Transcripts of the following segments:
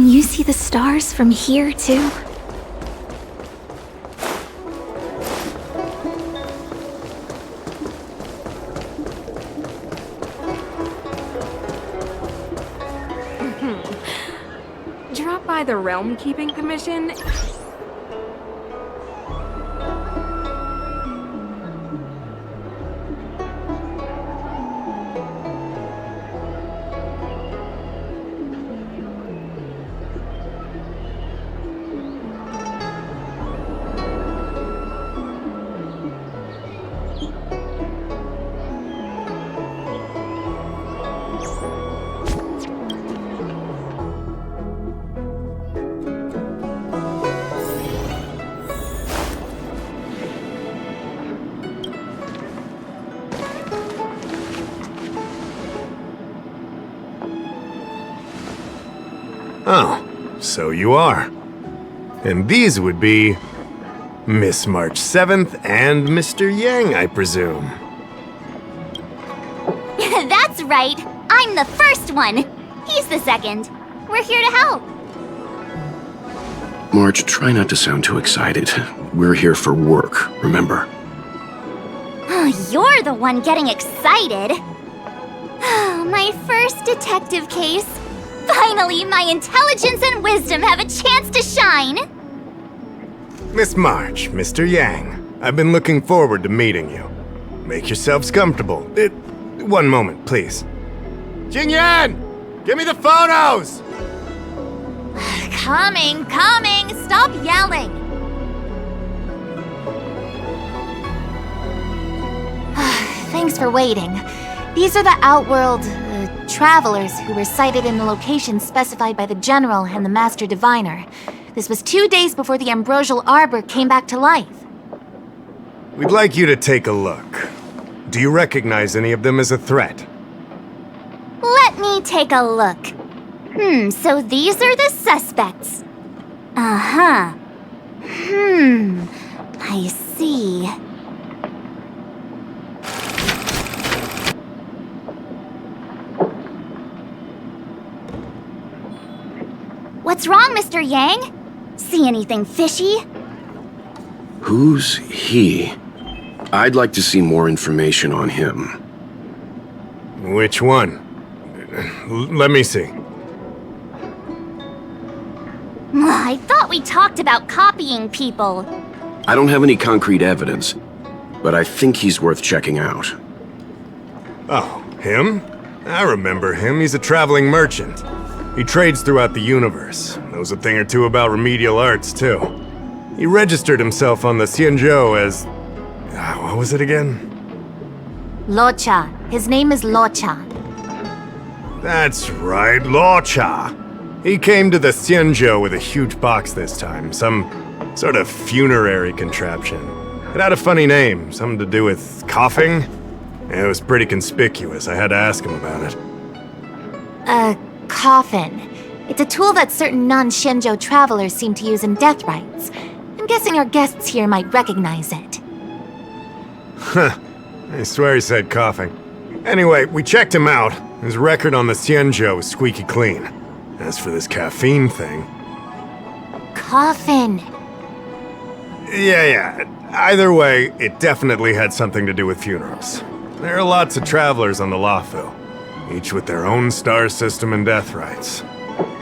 Can you see the stars from here, too? Drop by the Realm Keeping Commission. Oh, so you are. And these would be Miss March 7th and Mr. Yang, I presume. That's right. I'm the first one. He's the second. We're here to help. March, try not to sound too excited. We're here for work, remember? You're the one getting excited. My first detective case. Finally, my intelligence and wisdom have a chance to shine! Miss March, Mr. Yang, I've been looking forward to meeting you. Make yourselves comfortable. One moment, please. Jingyan! Give me the photos! Coming! Stop yelling! Thanks for waiting. These are the Outworld, travelers who were sighted in the location specified by the General and the Master Diviner. This was 2 days before the Ambrosial Arbor came back to life. We'd like you to take a look. Do you recognize any of them as a threat? Let me take a look. So these are the suspects. I see. What's wrong, Mr. Yang? See anything fishy? Who's he? I'd like to see more information on him. Which one? Let me see. I thought we talked about copying people. I don't have any concrete evidence, but I think he's worth checking out. Oh, him? I remember him. He's a traveling merchant. He trades throughout the universe. Knows a thing or two about remedial arts, too. He registered himself on the Xianzhou as... what was it again? Locha. His name is Locha. That's right, Locha. He came to the Xianzhou with a huge box this time. Some sort of funerary contraption. It had a funny name, something to do with coughing. It was pretty conspicuous. I had to ask him about it. Coffin. It's a tool that certain non-Shenzhou travelers seem to use in death rites. I'm guessing our guests here might recognize it. Huh. I swear he said coughing. Anyway, we checked him out. His record on the Xianzhou is squeaky clean. As for this caffeine thing... Coffin. Yeah. Either way, it definitely had something to do with funerals. There are lots of travelers on the Luofu, each with their own star system and death rites.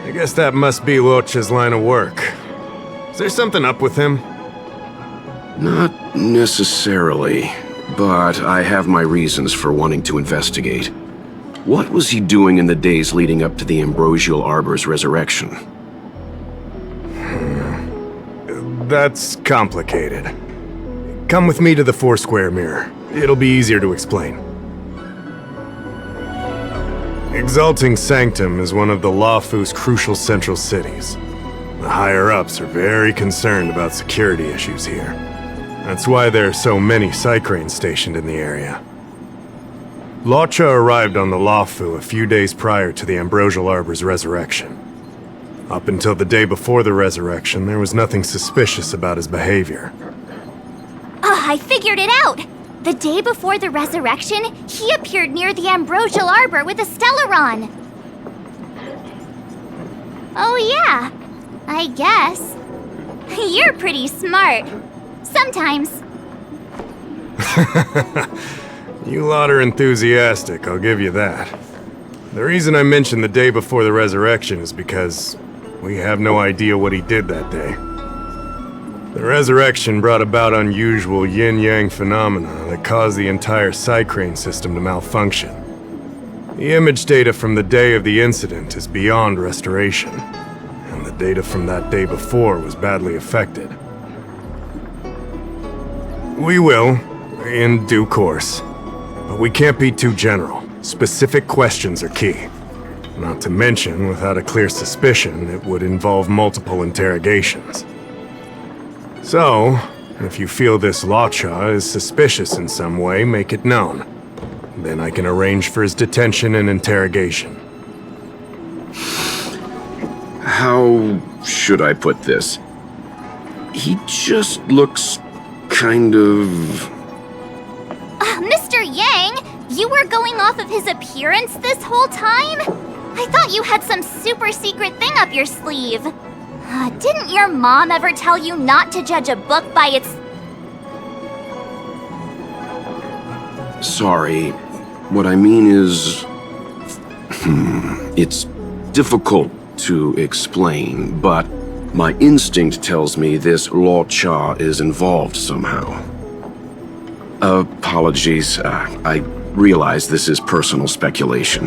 I guess that must be Locha's line of work. Is there something up with him? Not necessarily, but I have my reasons for wanting to investigate. What was he doing in the days leading up to the Ambrosial Arbor's resurrection? That's complicated. Come with me to the Four-Square Mirror. It'll be easier to explain. Exalting Sanctum is one of the Luofu's crucial central cities. The higher-ups are very concerned about security issues here. That's why there are so many Psycranes stationed in the area. Locha arrived on the Luofu a few days prior to the Ambrosial Arbor's resurrection. Up until the day before the resurrection, there was nothing suspicious about his behavior. I figured it out! The day before the resurrection, he appeared near the Ambrosial Arbor with a Stellaron. Oh yeah, I guess. You're pretty smart. Sometimes. You lot are enthusiastic, I'll give you that. The reason I mentioned the day before the resurrection is because we have no idea what he did that day. The resurrection brought about unusual yin-yang phenomena that caused the entire Psycrane system to malfunction. The image data from the day of the incident is beyond restoration, and the data from that day before was badly affected. We will, in due course, but we can't be too general. Specific questions are key. Not to mention, without a clear suspicion, it would involve multiple interrogations. So, if you feel this Lawcha is suspicious in some way, make it known. Then I can arrange for his detention and interrogation. How should I put this? He just looks kind of... Mr. Yang, you were going off of his appearance this whole time? I thought you had some super secret thing up your sleeve. Didn't your mom ever tell you not to judge a book by its... Sorry. What I mean is... It's difficult to explain, but my instinct tells me this Lawcha is involved somehow. Apologies. I realize this is personal speculation.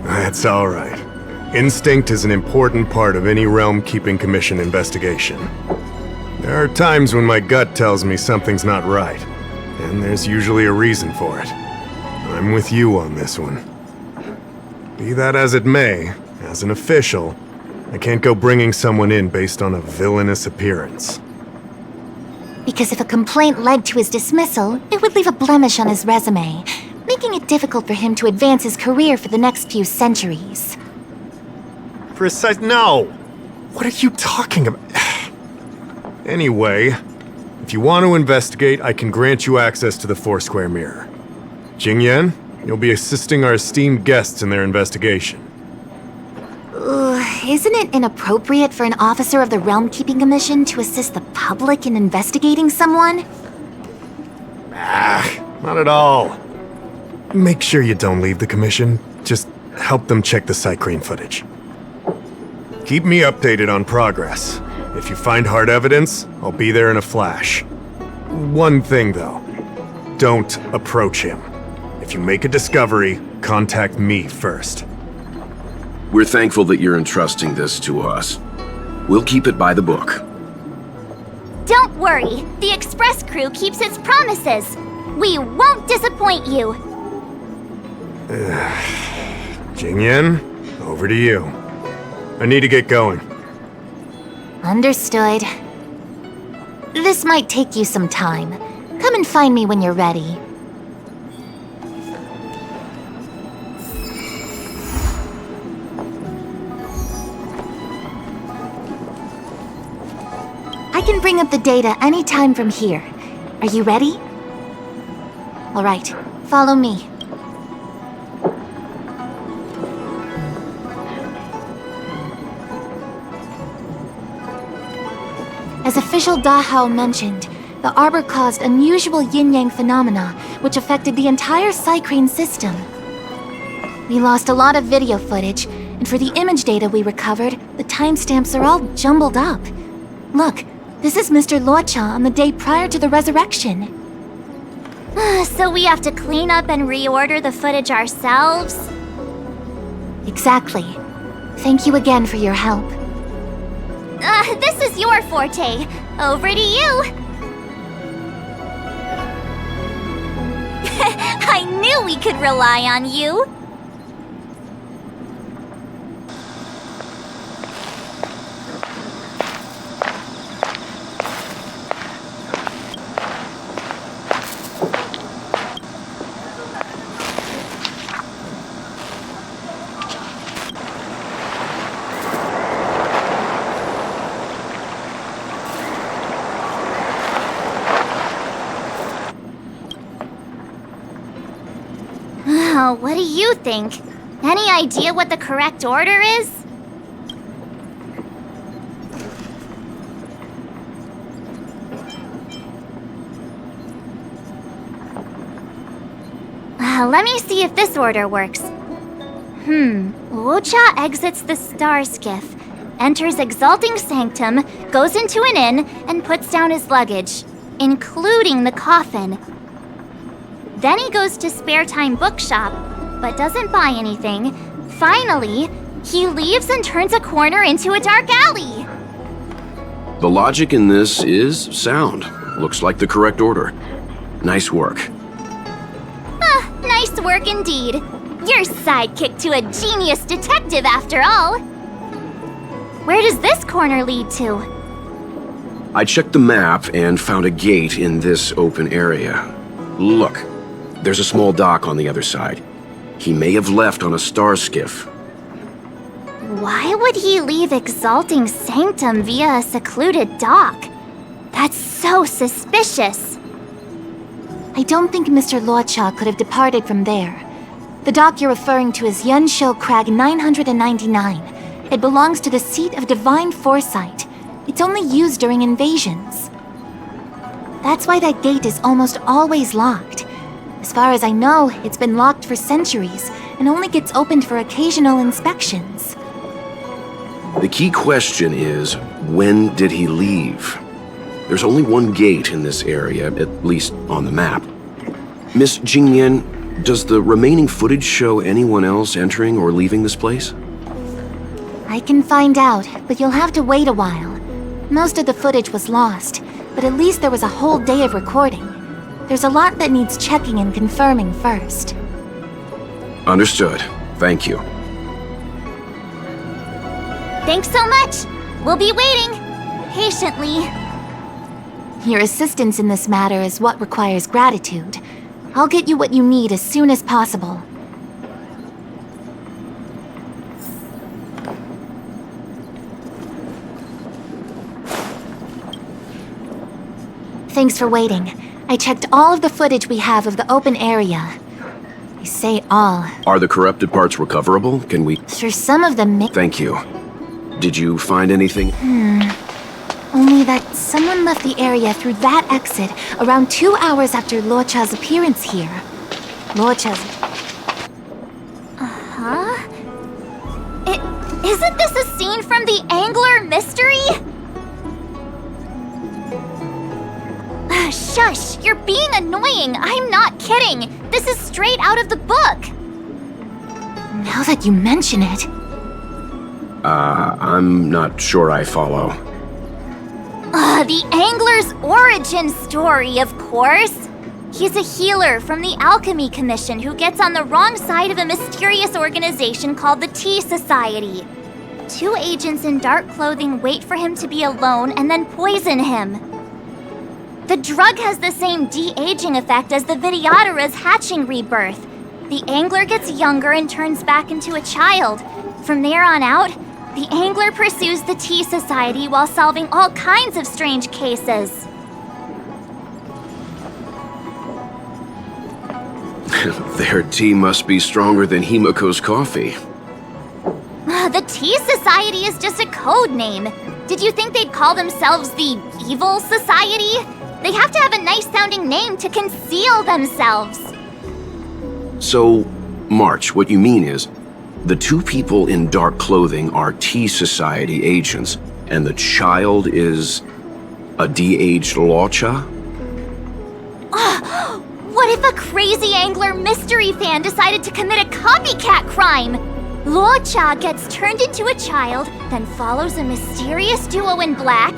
That's all right. Instinct is an important part of any Realm Keeping Commission investigation. There are times when my gut tells me something's not right, and there's usually a reason for it. I'm with you on this one. Be that as it may, as an official, I can't go bringing someone in based on a villainous appearance. Because if a complaint led to his dismissal, it would leave a blemish on his resume, making it difficult for him to advance his career for the next few centuries. No! What are you talking about? Anyway, if you want to investigate, I can grant you access to the Foursquare Mirror. Jingyan, you'll be assisting our esteemed guests in their investigation. Isn't it inappropriate for an officer of the Realm Keeping Commission to assist the public in investigating someone? Not at all. Make sure you don't leave the commission. Just help them check the Psycrane footage. Keep me updated on progress. If you find hard evidence, I'll be there in a flash. One thing, though. Don't approach him. If you make a discovery, contact me first. We're thankful that you're entrusting this to us. We'll keep it by the book. Don't worry, the Express crew keeps its promises. We won't disappoint you. Jingyan, over to you. I need to get going. Understood. This might take you some time. Come and find me when you're ready. I can bring up the data anytime from here. Are you ready? All right, follow me. As official Dahao mentioned, the Arbor caused unusual yin-yang phenomena which affected the entire Psycrane system. We lost a lot of video footage, and for the image data we recovered, the timestamps are all jumbled up. Look, this is Mr. Lawcha on the day prior to the resurrection. So we have to clean up and reorder the footage ourselves? Exactly. Thank you again for your help. This is your forte. Over to you. I knew we could rely on you. What do you think? Any idea what the correct order is? Let me see if this order works. Luocha exits the star skiff, enters Exalting Sanctum, goes into an inn, and puts down his luggage, including the coffin. Then he goes to Spare Time Bookshop, but doesn't buy anything. Finally, he leaves and turns a corner into a dark alley. The logic in this is sound. Looks like the correct order. Nice work. Nice work indeed. You're sidekick to a genius detective after all. Where does this corner lead to? I checked the map and found a gate in this open area. Look, there's a small dock on the other side. He may have left on a star skiff. Why would he leave Exalting Sanctum via a secluded dock? That's so suspicious. I don't think Mr. Luocha could have departed from there. The dock you're referring to is Yunsho Crag 999. It belongs to the seat of divine foresight. It's only used during invasions. That's why that gate is almost always locked. As far as I know, it's been locked for centuries and only gets opened for occasional inspections. The key question is, when did he leave? There's only one gate in this area, at least on the map. Miss Jingyan, does the remaining footage show anyone else entering or leaving this place? I can find out, but you'll have to wait a while. Most of the footage was lost, but at least there was a whole day of recording. There's a lot that needs checking and confirming first. Understood. Thank you. Thanks so much. We'll be waiting. Patiently. Your assistance in this matter is what requires gratitude. I'll get you what you need as soon as possible. Thanks for waiting. I checked all of the footage we have of the open area. I say all. Are the corrupted parts recoverable? Can we... For some of them... Thank you. Did you find anything? Only that someone left the area through that exit around 2 hours after Luocha's appearance here. Luocha's... Isn't this a scene from the Angler mystery? Shush! You're being annoying! I'm not kidding! This is straight out of the book! Now that you mention it... I'm not sure I follow. The Angler's origin story, of course! He's a healer from the Alchemy Commission who gets on the wrong side of a mysterious organization called the Tea Society. 2 agents in dark clothing wait for him to be alone and then poison him. The drug has the same de-aging effect as the Vidyadhara's hatching rebirth. The Angler gets younger and turns back into a child. From there on out, the Angler pursues the Tea Society while solving all kinds of strange cases. Their tea must be stronger than Himiko's coffee. The Tea Society is just a code name. Did you think they'd call themselves the Evil Society? They have to have a nice-sounding name to conceal themselves. So, March, what you mean is, the 2 people in dark clothing are Tea Society agents, and the child is a de-aged Luocha? What if a crazy Angler mystery fan decided to commit a copycat crime? Luocha gets turned into a child, then follows a mysterious duo in black.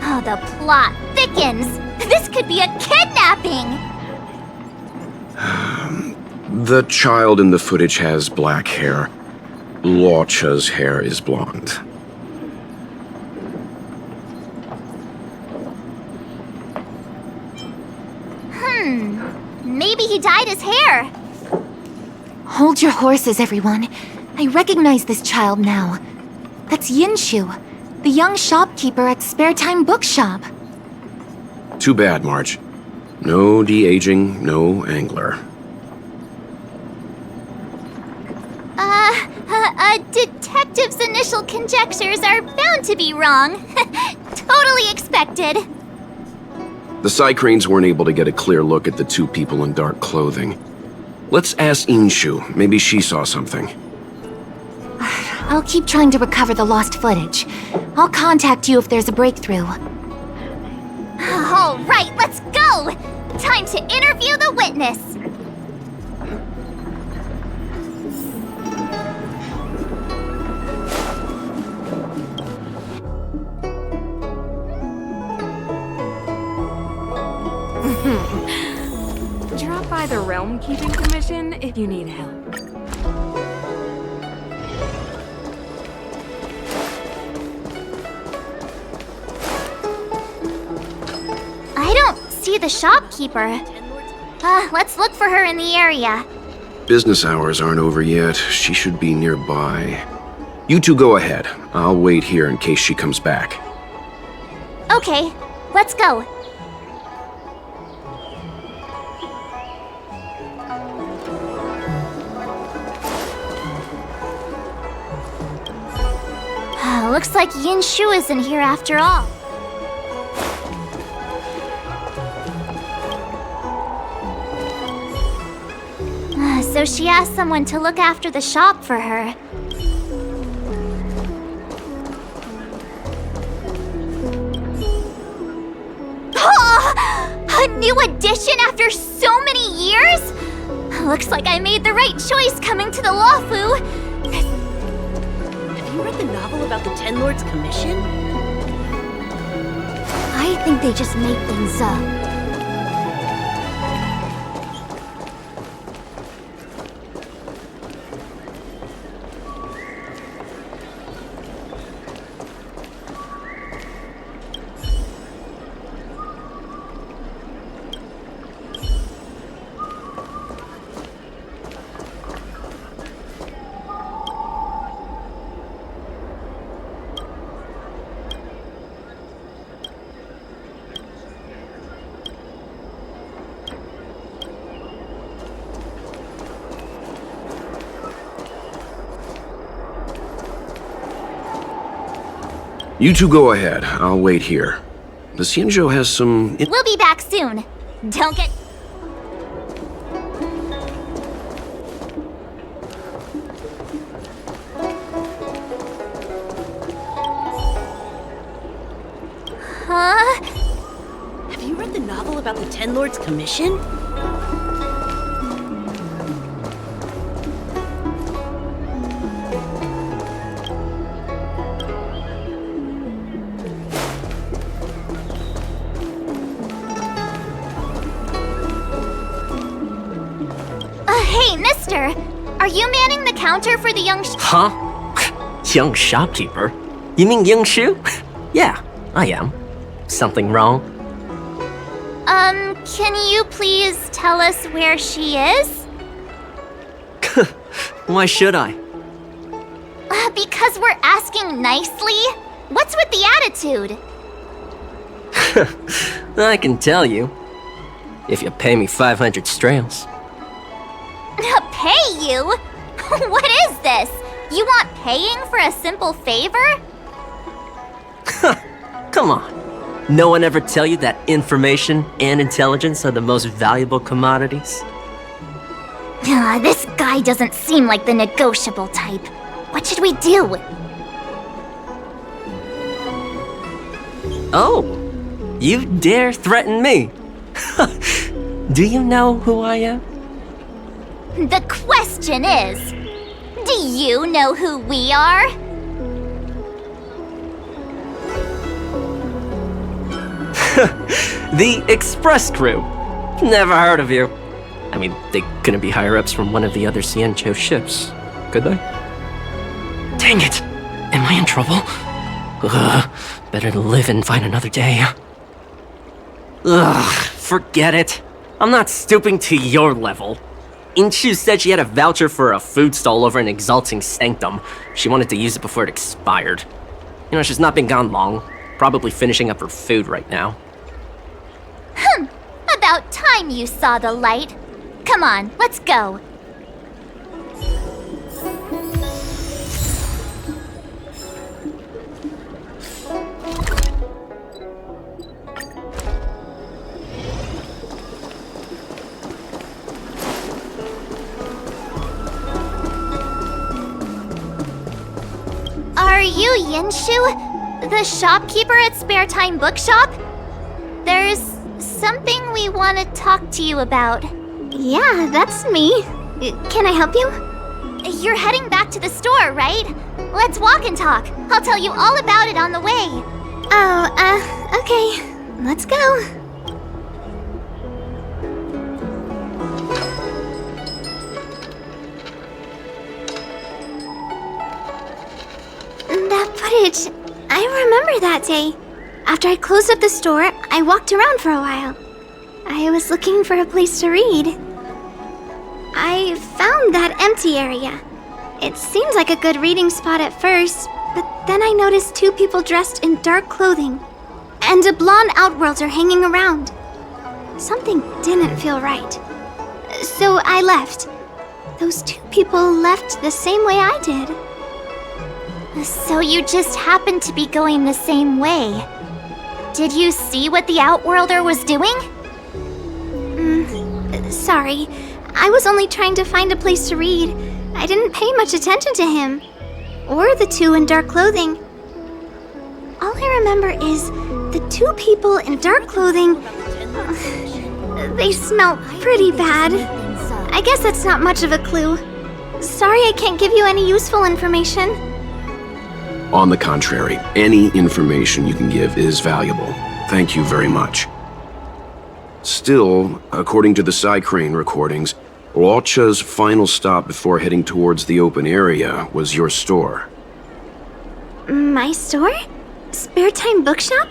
Oh, the plot thickens. This could be a kidnapping! The child in the footage has black hair. Luocha's hair is blonde. Maybe he dyed his hair. Hold your horses, everyone. I recognize this child now. That's Yinshu, the young shopkeeper at Spare Time Bookshop. Too bad, March. No de-aging, no Angler. Detective's initial conjectures are bound to be wrong. Totally expected. The side cranes weren't able to get a clear look at the 2 people in dark clothing. Let's ask Inshu. Maybe she saw something. I'll keep trying to recover the lost footage. I'll contact you if there's a breakthrough. All right, let's go! Time to interview the witness. Drop by the Realm Keeping Commission if you need help. I don't see the shopkeeper. Let's look for her in the area. Business hours aren't over yet. She should be nearby. You two go ahead. I'll wait here in case she comes back. Okay, let's go. Looks like Yin Shu isn't here after all. So she asked someone to look after the shop for her. A new addition after so many years? Looks like I made the right choice coming to the Lawfu. Have you read the novel about the Ten Lords Commission? I think they just make things up. You two go ahead. I'll wait here. The Xianzhou has some... We'll be back soon. Don't get... Huh? Have you read the novel about the Ten Lords Commission? Hey, mister! Are you manning the counter for the young Huh? Young shopkeeper? You mean Young Shu? Yeah, I am. Something wrong? Can you please tell us where she is? Why should I? Because we're asking nicely? What's with the attitude? I can tell you. If you pay me 500 strails. Pay you? What is this? You want paying for a simple favor? Come on. No one ever tell you that information and intelligence are the most valuable commodities? This guy doesn't seem like the negotiable type. What should we do? Oh, you dare threaten me? Do you know who I am? The question is, do you know who we are? The Express Crew. Never heard of you. I mean, they couldn't be higher-ups from one of the other Xianzhou ships, could they? Dang it! Am I in trouble? Better to live and find another day. Forget it. I'm not stooping to your level. Inshu said she had a voucher for a food stall over in Exalting Sanctum. She wanted to use it before it expired. You know, she's not been gone long. Probably finishing up her food right now. About time you saw the light. Come on, let's go. you Yinshu? The shopkeeper at Spare Time Bookshop? There's something we want to talk to you about. Yeah, that's me. Can I help you? You're heading back to the store, right? Let's walk and talk. I'll tell you all about it on the way. Oh, okay. Let's go. That footage, I remember that day. After I closed up the store, I walked around for a while. I was looking for a place to read. I found that empty area. It seemed like a good reading spot at first, but then I noticed two people dressed in dark clothing, and a blonde outworlder hanging around. Something didn't feel right. So I left. Those two people left the same way I did. So you just happened to be going the same way. Did you see what the Outworlder was doing? Sorry. I was only trying to find a place to read. I didn't pay much attention to him. Or the two in dark clothing. All I remember is the two people in dark clothing. They smell pretty bad. I guess that's not much of a clue. Sorry I can't give you any useful information. On the contrary, any information you can give is valuable. Thank you very much. Still, according to the Psycrane recordings, Luocha's final stop before heading towards the open area was your store. My store? Spare Time Bookshop?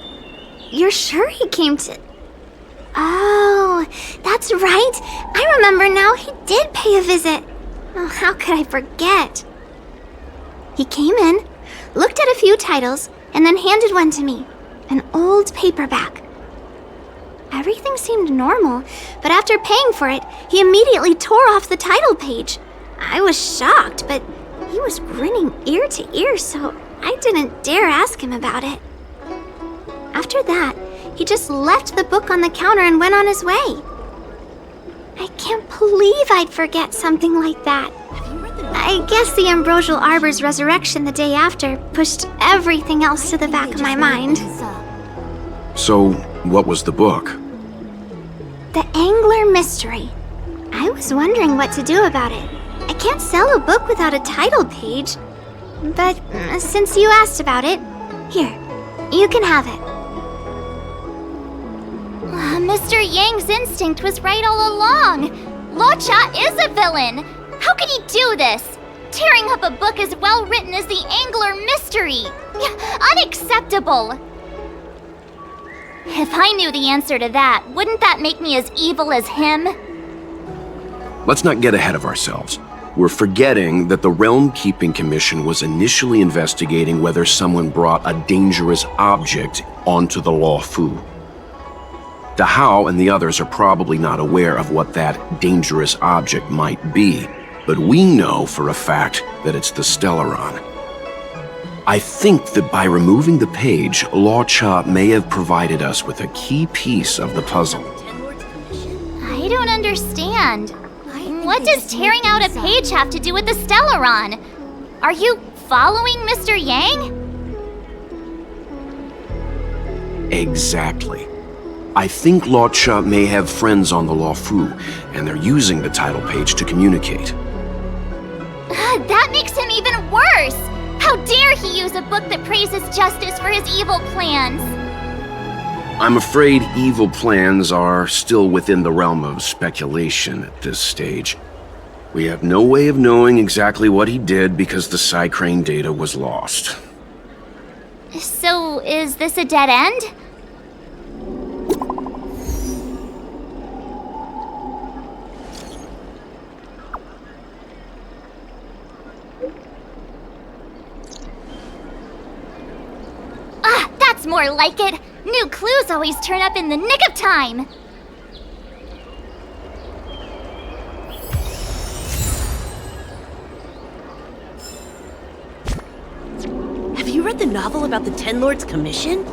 You're sure he came to... Oh, that's right. I remember now, he did pay a visit. Oh, how could I forget? He came in, looked at a few titles, and then handed one to me. An old paperback. Everything seemed normal, but after paying for it, he immediately tore off the title page. I was shocked, but he was grinning ear to ear, so I didn't dare ask him about it. After that, he just left the book on the counter and went on his way. I can't believe I'd forget something like that. I guess the Ambrosial Arbor's resurrection the day after pushed everything else to the back of my mind. So, what was the book? The Angler Mystery. I was wondering what to do about it. I can't sell a book without a title page. But since you asked about it, here, you can have it. Mr. Yang's instinct was right all along. Luocha is a villain. How could he do this? Tearing up a book as well written as the Angler Mystery. Unacceptable. If I knew the answer to that, wouldn't that make me as evil as him? Let's not get ahead of ourselves. We're forgetting that the Realm Keeping Commission was initially investigating whether someone brought a dangerous object onto the Luofu. Dahao and the others are probably not aware of what that dangerous object might be, but we know for a fact that it's the Stellaron. I think that by removing the page, Luocha may have provided us with a key piece of the puzzle. I don't understand. What does tearing out a page have to do with the Stellaron? Are you following Mr. Yang? Exactly. I think Luocha may have friends on the Luofu, and they're using the title page to communicate. That makes him even worse! How dare he use a book that praises justice for his evil plans? I'm afraid evil plans are still within the realm of speculation at this stage. We have no way of knowing exactly what he did because the Psycrane data was lost. So, is this a dead end? That's more like it. New clues always turn up in the nick of time. Have you read the novel about the Ten Lords Commission?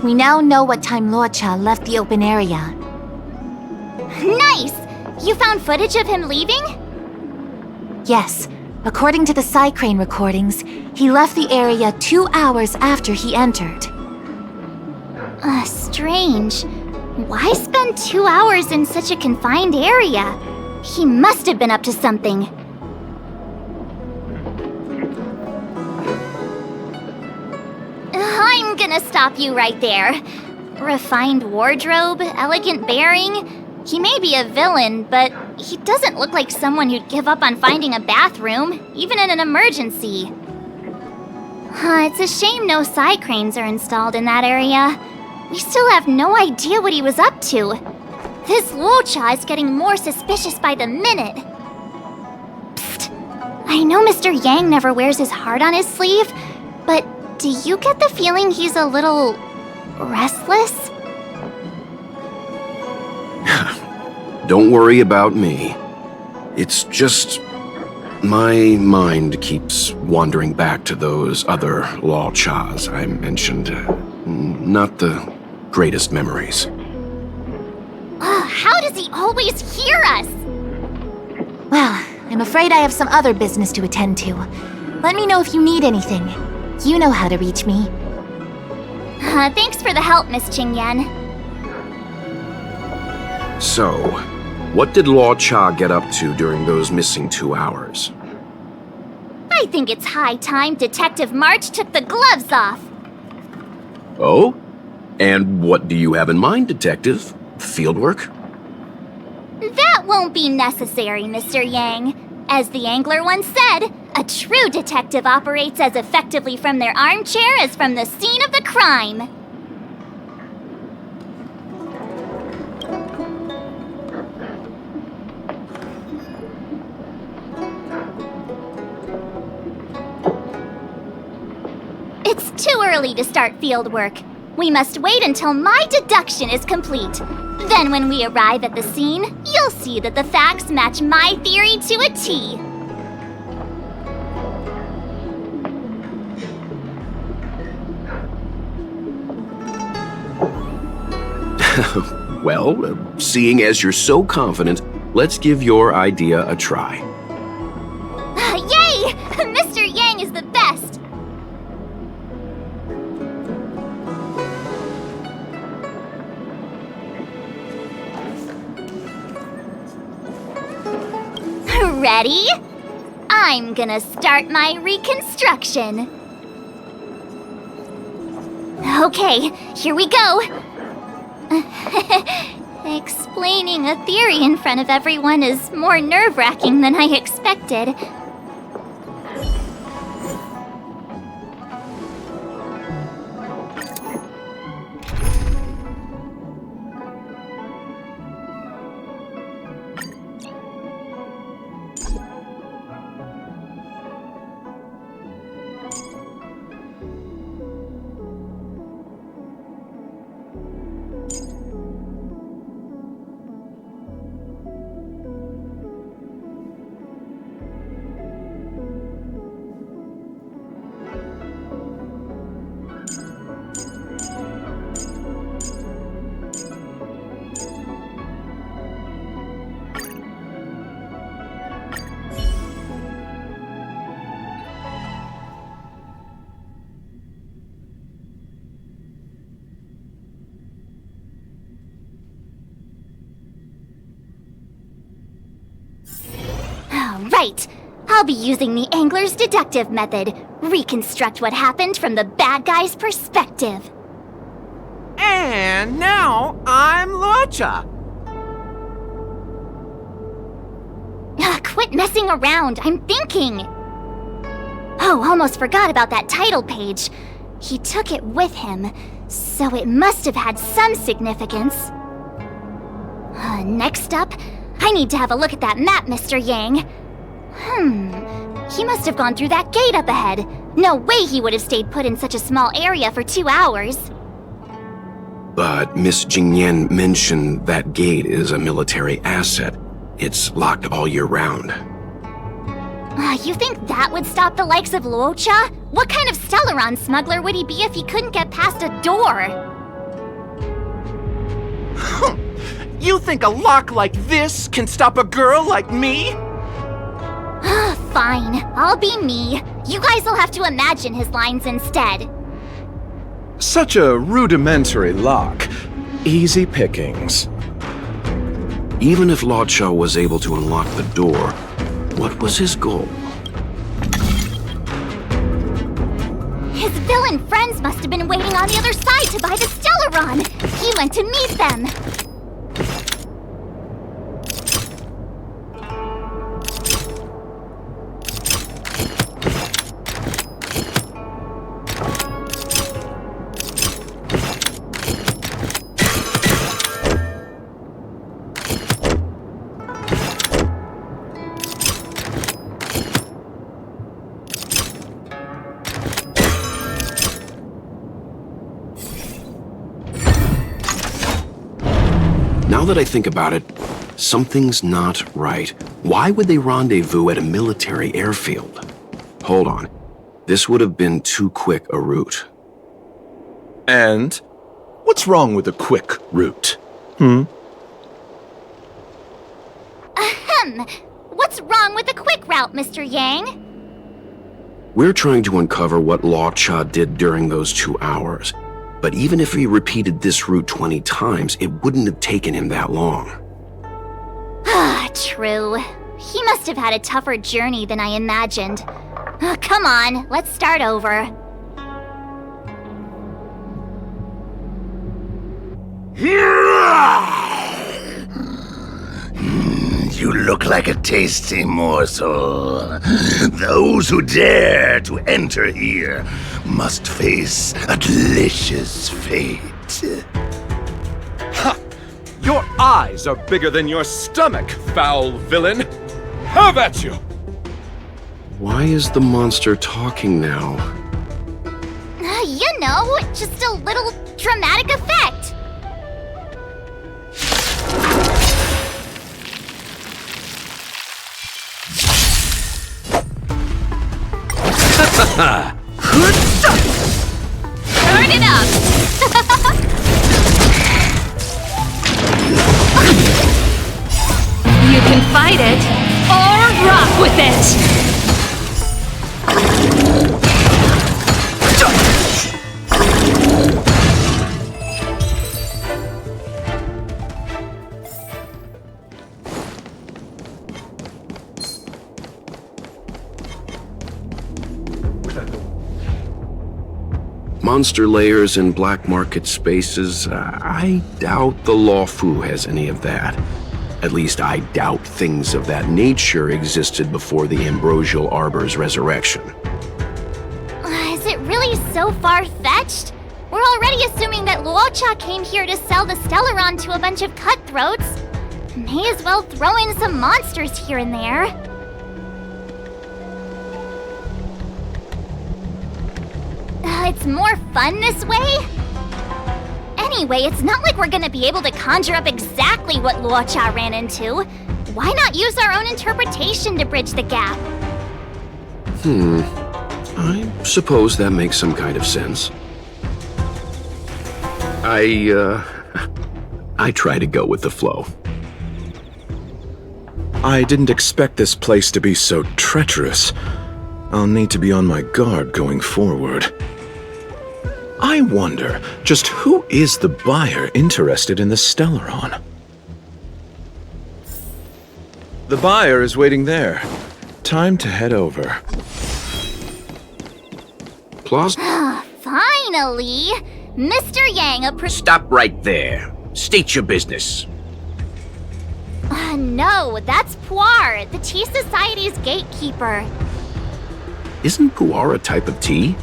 We now know what time Luocha left the open area. Nice! You found footage of him leaving? Yes. According to the Psycrane recordings, he left the area 2 hours after he entered. Strange. Why spend 2 hours in such a confined area? He must have been up to something. I'm gonna stop you right there. Refined wardrobe, elegant bearing. He may be a villain, but he doesn't look like someone who'd give up on finding a bathroom, even in an emergency. It's a shame no Psycranes are installed in that area. We still have no idea what he was up to. This Luocha is getting more suspicious by the minute. Psst. I know Mr. Yang never wears his heart on his sleeve, but do you get the feeling he's a little restless? Don't worry about me. It's just... my mind keeps wandering back to those other Luochas I mentioned. Not the greatest memories. How does he always hear us? Well, I'm afraid I have some other business to attend to. Let me know if you need anything. You know how to reach me. Thanks for the help, Miss Qingyan. So, what did Luocha get up to during those missing 2 hours? I think it's high time Detective March took the gloves off. Oh? And what do you have in mind, Detective? Fieldwork? That won't be necessary, Mr. Yang. As the angler once said, a true detective operates as effectively from their armchair as from the scene of the crime. It's too early to start field work. We must wait until my deduction is complete. Then when we arrive at the scene, you'll see that the facts match my theory to a T. Well, seeing as you're so confident, let's give your idea a try. Yay! Mr. Yang is the best! Ready? I'm gonna start my reconstruction. Okay, here we go. Explaining a theory in front of everyone is more nerve-wracking than I expected. Right! I'll be using the angler's deductive method. Reconstruct what happened from the bad guy's perspective. And now I'm Luocha. Quit messing around. I'm thinking. Oh, almost forgot about that title page. He took it with him, so it must have had some significance. Next up, I need to have a look at that map, Mr. Yang. He must have gone through that gate up ahead. No way he would have stayed put in such a small area for 2 hours. But Miss Jingyan mentioned that gate is a military asset. It's locked all year round. You think that would stop the likes of Luocha? What kind of Stellaron smuggler would he be if he couldn't get past a door? You think a lock like this can stop a girl like me? Fine, I'll be me. You guys will have to imagine his lines instead. Such a rudimentary lock. Easy pickings. Even if Lodcha was able to unlock the door, what was his goal? His villain friends must have been waiting on the other side to buy the Stellaron. He went to meet them. Now that I think about it, something's not right. Why would they rendezvous at a military airfield? Hold on. This would have been too quick a route. And what's wrong with a quick route? Ahem. What's wrong with the quick route, Mr. Yang? We're trying to uncover what Lodcha did during those 2 hours. But even if he repeated this route 20 times, it wouldn't have taken him that long. True. He must have had a tougher journey than I imagined. Come on, let's start over. You look like a tasty morsel. Those who dare to enter here must face a delicious fate. Ha! Your eyes are bigger than your stomach, foul villain! Have at you! Why is the monster talking now? You know, just a little dramatic effect. Turn it up! You can fight it, or rock with it! Monster layers and black market spaces, I doubt the Lawfu has any of that. At least I doubt things of that nature existed before the Ambrosial Arbor's resurrection. Is it really so far-fetched? We're already assuming that Luocha came here to sell the Stellaron to a bunch of cutthroats. May as well throw in some monsters here and there. It's more fun this way? Anyway, it's not like we're gonna be able to conjure up exactly what Luocha ran into. Why not use our own interpretation to bridge the gap? I suppose that makes some kind of sense. I try to go with the flow. I didn't expect this place to be so treacherous. I'll need to be on my guard going forward. I wonder, just who is the buyer interested in the Stellaron? The buyer is waiting there. Time to head over. Finally! Mr. Yang, Stop right there. State your business. No, that's Puar, the Tea Society's gatekeeper. Isn't Puar a type of tea?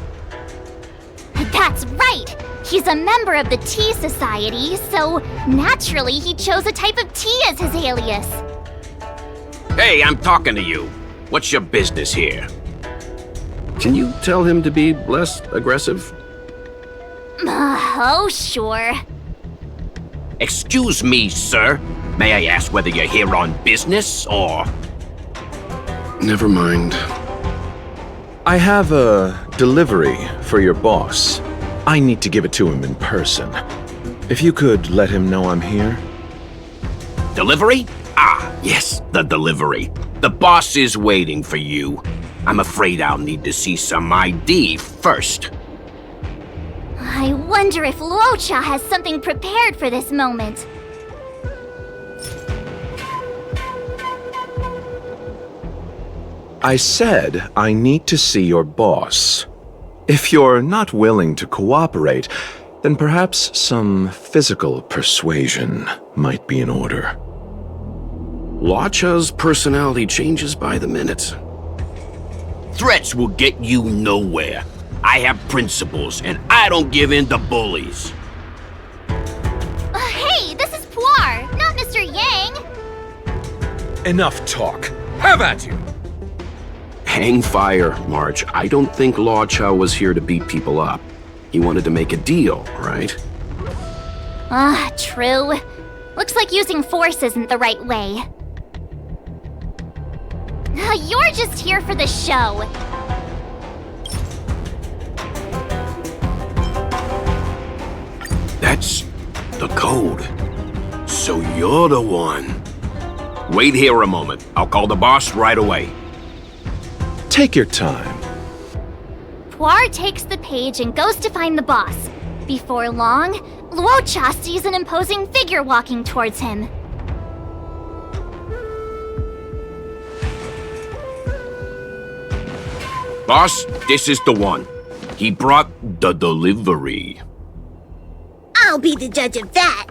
That's right! He's a member of the Tea Society, so naturally he chose a type of tea as his alias. Hey, I'm talking to you. What's your business here? Can you tell him to be less aggressive? Oh, sure. Excuse me, sir. May I ask whether you're here on business, or... Never mind. I have a delivery for your boss. I need to give it to him in person. If you could let him know I'm here. Delivery? Ah, yes, the delivery. The boss is waiting for you. I'm afraid I'll need to see some ID first. I wonder if Luocha has something prepared for this moment. I said I need to see your boss. If you're not willing to cooperate, then perhaps some physical persuasion might be in order. Luocha's personality changes by the minute. Threats will get you nowhere. I have principles, and I don't give in to bullies. Hey, this is Puar, not Mr. Yang. Enough talk. Have at you! Hang fire, March. I don't think Luocha was here to beat people up. He wanted to make a deal, right? True. Looks like using force isn't the right way. You're just here for the show. That's the code. So you're the one. Wait here a moment. I'll call the boss right away. Take your time. Puar takes the page and goes to find the boss. Before long, Luocha sees an imposing figure walking towards him. Boss, this is the one. He brought the delivery. I'll be the judge of that.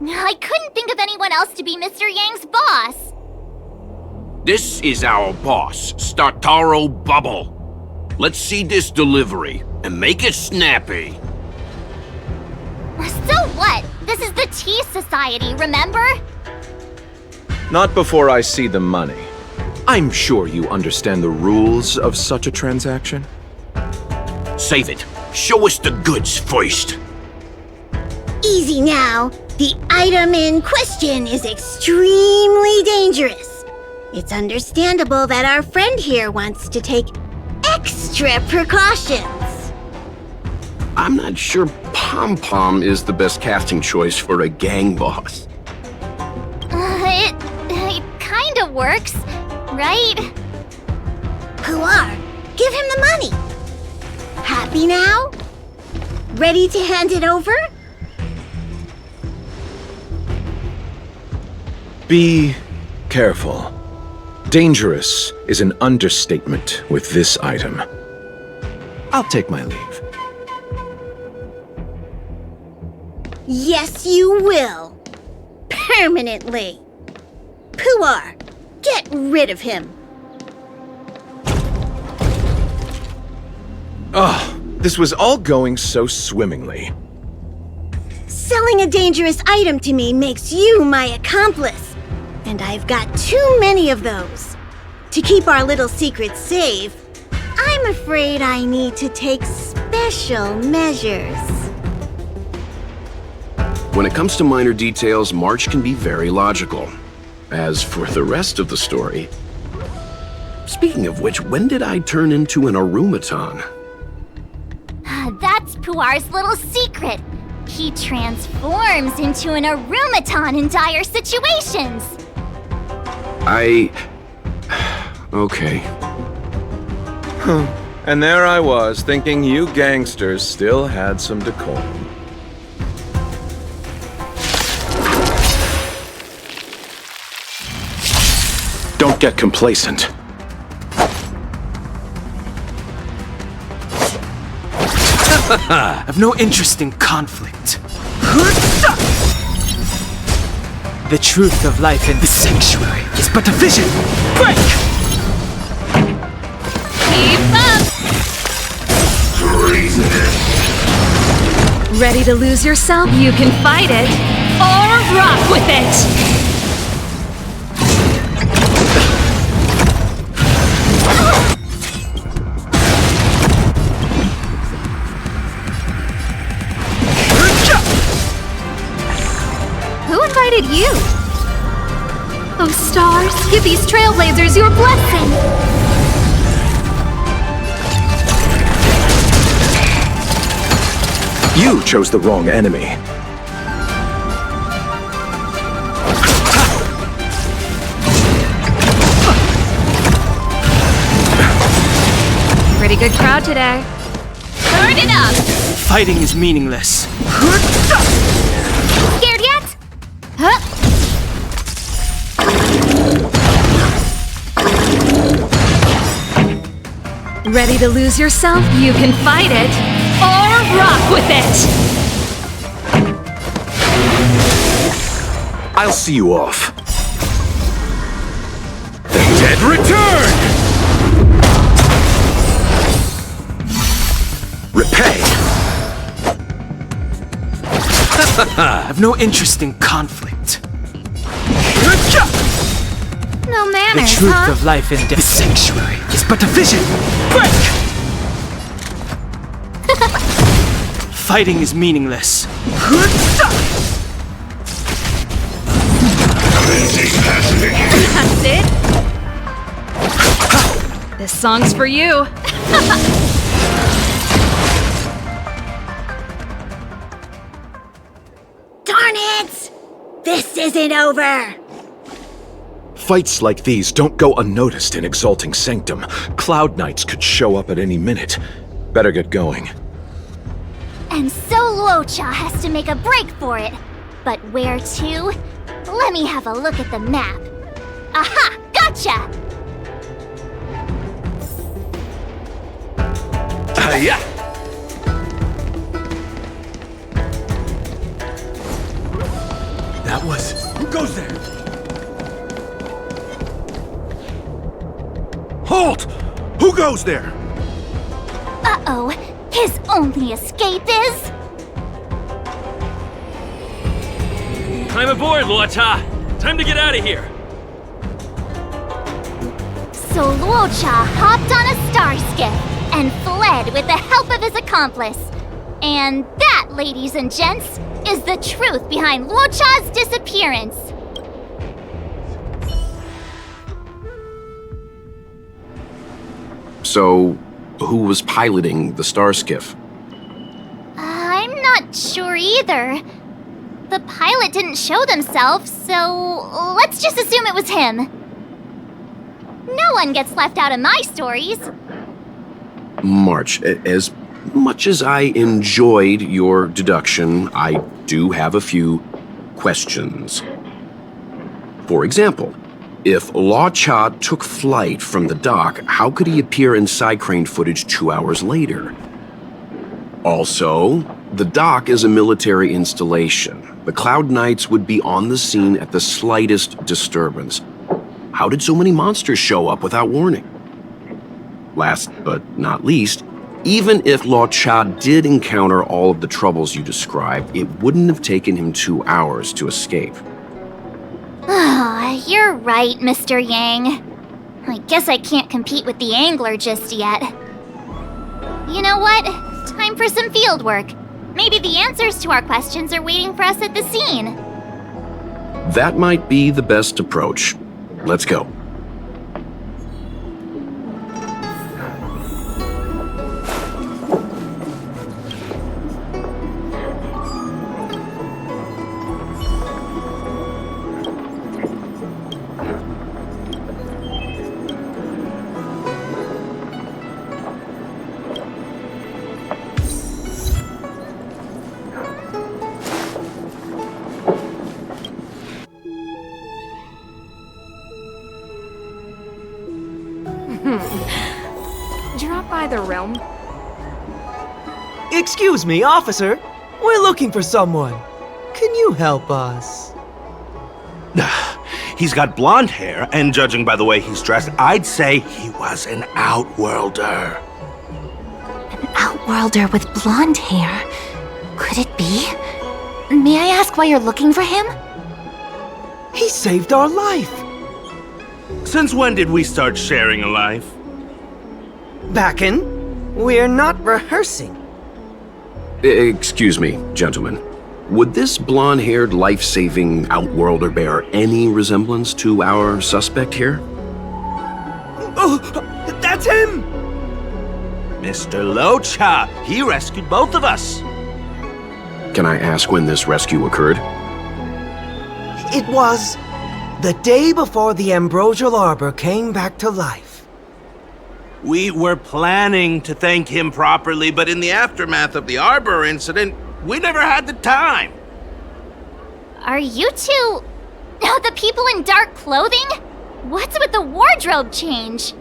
I couldn't think of anyone else to be Mr. Yang's boss. This is our boss, Startaro Bubble. Let's see this delivery, and make it snappy. So what? This is the Tea Society, remember? Not before I see the money. I'm sure you understand the rules of such a transaction. Save it. Show us the goods first. Easy now. The item in question is extremely dangerous. It's understandable that our friend here wants to take extra precautions. I'm not sure Pom Pom is the best casting choice for a gang boss. It kinda works, right? Puar, give him the money. Happy now? Ready to hand it over? Be careful. Dangerous is an understatement with this item. I'll take my leave. Yes, you will. Permanently. Puar, get rid of him. Oh, this was all going so swimmingly. Selling a dangerous item to me makes you my accomplice. And I've got too many of those. To keep our little secret safe, I'm afraid I need to take special measures. When it comes to minor details, March can be very logical. As for the rest of the story... Speaking of which, when did I turn into an Arumaton? That's Puar's little secret. He transforms into an Arumaton in dire situations. Okay. And there I was, thinking you gangsters still had some decorum. Don't get complacent. I've no interest in conflict. The truth of life in this sanctuary is but a vision. Break! Keep up! Ready to lose yourself? You can fight it, or rock with it! You. Oh, stars, give these trailblazers your blessing! You chose the wrong enemy. Pretty good crowd today. Turn it up! Fighting is meaningless. Scared yet? Huh? Ready to lose yourself? You can fight it, or rock with it! I'll see you off. The dead return! Repay! I have no interest in conflict. No The manners, truth huh? of life and death. The sanctuary is but a vision. Break! Fighting is meaningless. That's it. This song's for you. Darn it! This isn't over! Fights like these don't go unnoticed in Exalting Sanctum. Cloud Knights could show up at any minute. Better get going. And so Luocha has to make a break for it. But where to? Let me have a look at the map. Aha! Gotcha! Yeah. That was... Who goes there? Halt! Who goes there? Uh-oh. His only escape is... Climb aboard, Luocha! Time to get out of here! So Luocha hopped on a star skiff and fled with the help of his accomplice. And that, ladies and gents, is the truth behind Luocha's disappearance. So, who was piloting the star skiff? I'm not sure either. The pilot didn't show themselves, so let's just assume it was him. No one gets left out of my stories. March, as much as I enjoyed your deduction, I do have a few questions. For example, if Luocha took flight from the dock, how could he appear in side crane footage 2 hours later? Also, the dock is a military installation. The Cloud Knights would be on the scene at the slightest disturbance. How did so many monsters show up without warning? Last but not least, even if Luocha did encounter all of the troubles you described, it wouldn't have taken him 2 hours to escape. You're right, Mr. Yang. I guess I can't compete with the angler just yet. You know what? Time for some field work. Maybe the answers to our questions are waiting for us at the scene. That might be the best approach. Let's go. Drop by the realm. Excuse me, officer. We're looking for someone. Can you help us? He's got blonde hair, and judging by the way he's dressed, I'd say he was an outworlder. An outworlder with blonde hair? Could it be? May I ask why you're looking for him? He saved our life. Since when did we start sharing a life? Backen, we're not rehearsing. Excuse me, gentlemen. Would this blonde-haired, life-saving outworlder bear any resemblance to our suspect here? Oh, that's him! Mr. Luocha, he rescued both of us. Can I ask when this rescue occurred? It was the day before the Ambrosial Arbor came back to life. We were planning to thank him properly, but in the aftermath of the Arbor incident, we never had the time. Are you two... the people in dark clothing? What's with the wardrobe change?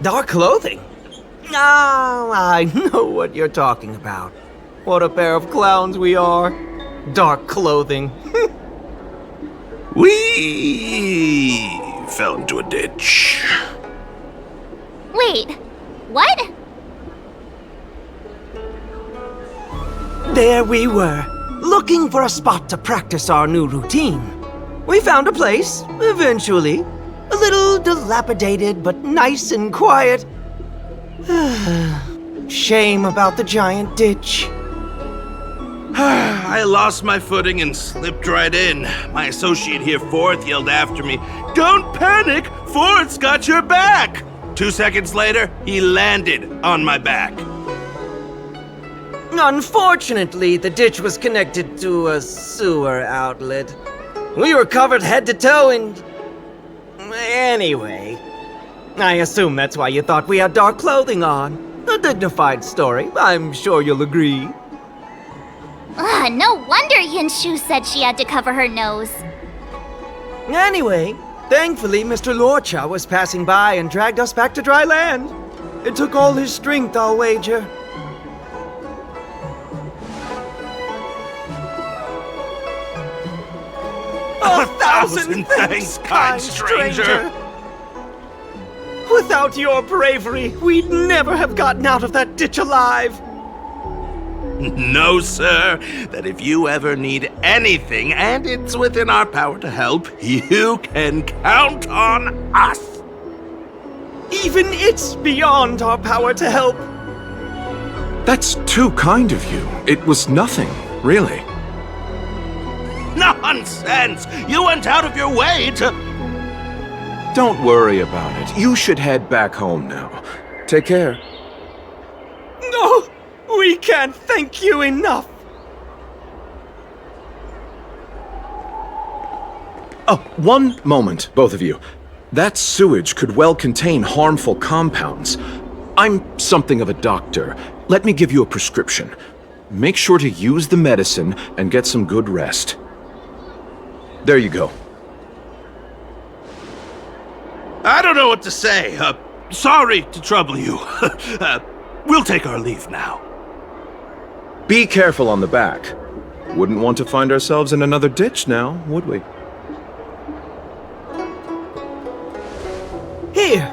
Dark clothing? Oh, I know what you're talking about. What a pair of clowns we are. Dark clothing. We fell into a ditch. Wait, what? There we were, looking for a spot to practice our new routine. We found a place, eventually. A little dilapidated, but nice and quiet. Shame about the giant ditch. I lost my footing and slipped right in. My associate here, Fourth, yelled after me, "Don't panic! Fourth's got your back!" 2 seconds later, he landed on my back. Unfortunately, the ditch was connected to a sewer outlet. We were covered head to toe in... Anyway, I assume that's why you thought we had dark clothing on. A dignified story, I'm sure you'll agree. No wonder Yinshu said she had to cover her nose. Anyway, thankfully Mr. Lorcha was passing by and dragged us back to dry land. It took all his strength, I'll wager. A thousand thanks, kind stranger! Without your bravery, we'd never have gotten out of that ditch alive! No, sir. That if you ever need anything, and it's within our power to help, you can count on us. Even it's beyond our power to help. That's too kind of you. It was nothing, really. Nonsense! You went out of your way to... Don't worry about it. You should head back home now. Take care. No! We can't thank you enough! Oh, one moment, both of you. That sewage could well contain harmful compounds. I'm something of a doctor. Let me give you a prescription. Make sure to use the medicine and get some good rest. There you go. I don't know what to say. Sorry to trouble you. We'll take our leave now. Be careful on the back. Wouldn't want to find ourselves in another ditch now, would we? Here,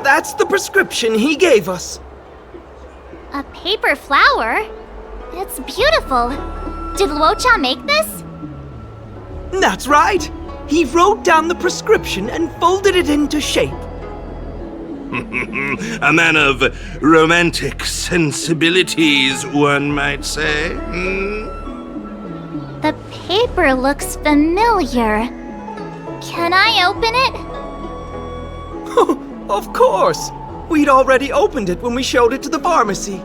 that's the prescription he gave us. A paper flower? It's beautiful. Did Luocha make this? That's right. He wrote down the prescription and folded it into shape. A man of romantic sensibilities, one might say. The paper looks familiar. Can I open it? Of course! We'd already opened it when we showed it to the pharmacy.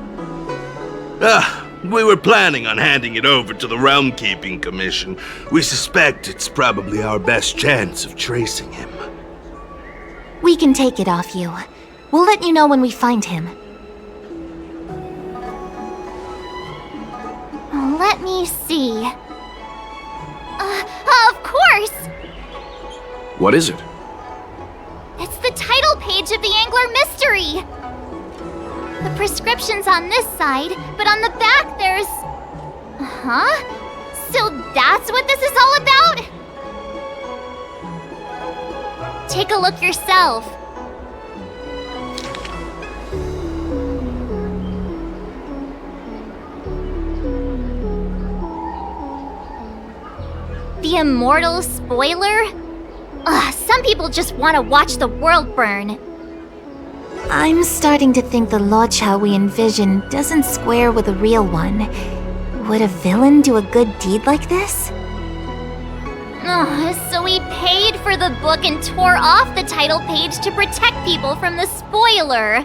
We were planning on handing it over to the Realm Keeping Commission. We suspect it's probably our best chance of tracing him. We can take it off you. We'll let you know when we find him. Let me see. Of course! What is it? It's the title page of the Angler Mystery! The prescription's on this side, but on the back there's... Huh? So that's what this is all about? Take a look yourself. The immortal spoiler? Some people just want to watch the world burn. I'm starting to think the Luocha we envision doesn't square with a real one. Would a villain do a good deed like this? So he paid for the book and tore off the title page to protect people from the spoiler.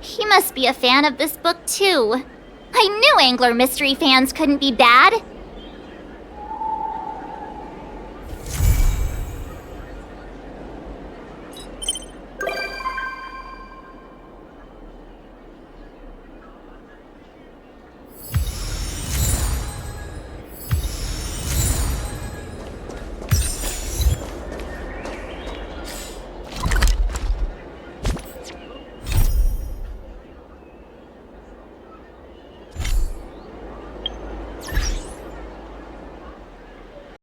He must be a fan of this book too. I knew Angler Mystery fans couldn't be bad.